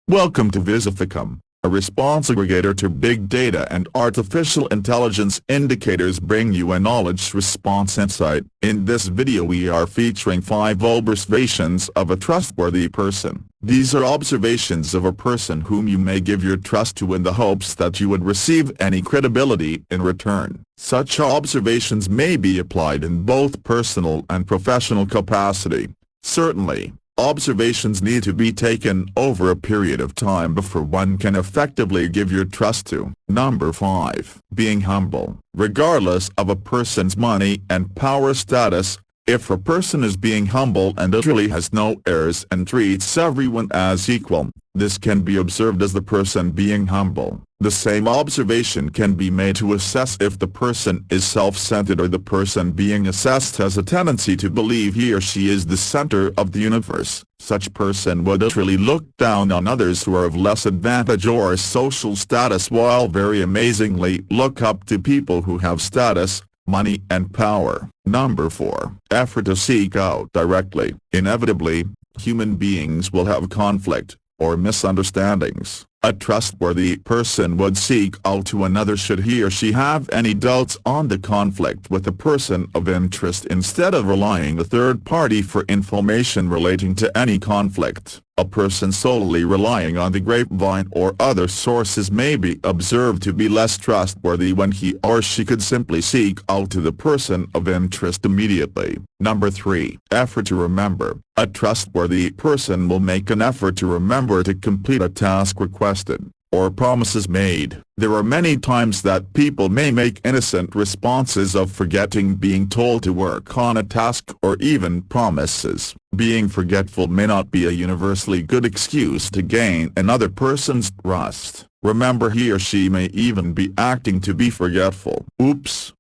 Welcome to Visificum, a response aggregator to big data and artificial intelligence indicators bring you a knowledge response insight. In this video we are featuring 5 observations of a trustworthy person. These are observations of a person whom you may give your trust to in the hopes that you would receive any credibility in return. Such observations may be applied in both personal and professional capacity. Certainly, observations need to be taken over a period of time before one can effectively give your trust to. Number 5. Being humble. Regardless of a person's money and power status, if a person is being humble and literally has no airs and treats everyone as equal, this can be observed as the person being humble. The same observation can be made to assess if the person is self-centered or the person being assessed has a tendency to believe he or she is the center of the universe. Such person would literally look down on others who are of less advantage or social status while very amazingly look up to people who have status, money and power. Number 4. Effort to seek out directly. Inevitably, human beings will have conflict, or misunderstandings. A trustworthy person would seek out to another should he or she have any doubts on the conflict with a person of interest instead of relying on a third party for information relating to any conflict. A person solely relying on the grapevine or other sources may be observed to be less trustworthy when he or she could simply seek out to the person of interest immediately. Number 3. Effort to remember. A trustworthy person will make an effort to remember to complete a task requested, or promises made. There are many times that people may make innocent responses of forgetting being told to work on a task or even promises. Being forgetful may not be a universally good excuse to gain another person's trust. Remember, he or she may even be acting to be forgetful. Oops.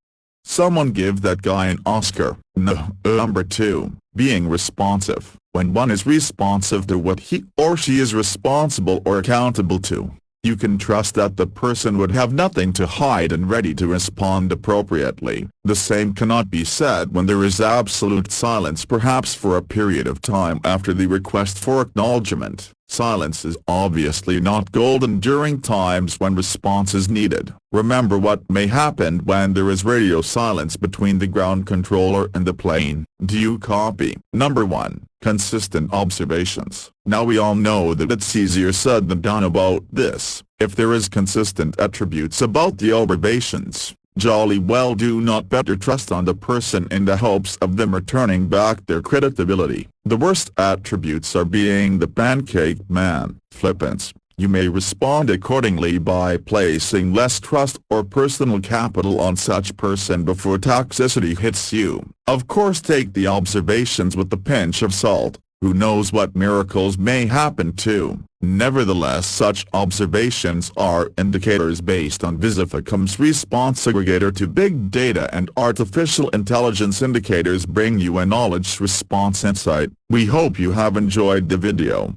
Someone give that guy an Oscar. No. Number 2. Being responsive. When one is responsive to what he or she is responsible or accountable to, you can trust that the person would have nothing to hide and ready to respond appropriately. The same cannot be said when there is absolute silence, perhaps for a period of time after the request for acknowledgement. Silence is obviously not golden during times when response is needed. Remember what may happen when there is radio silence between the ground controller and the plane. Do you copy? Number 1. Consistent observations. Now we all know that it's easier said than done about this. If there is consistent attributes about the observations, jolly well do not bet your trust on the person in the hopes of them returning back their credibility. The worst attributes are being the pancake man, flippant. You may respond accordingly by placing less trust or personal capital on such person before toxicity hits you. Of course, take the observations with a pinch of salt. Who knows what miracles may happen too. Nevertheless, such observations are indicators based on Visificum's response aggregator to big data and artificial intelligence indicators bring you a knowledge response insight. We hope you have enjoyed the video.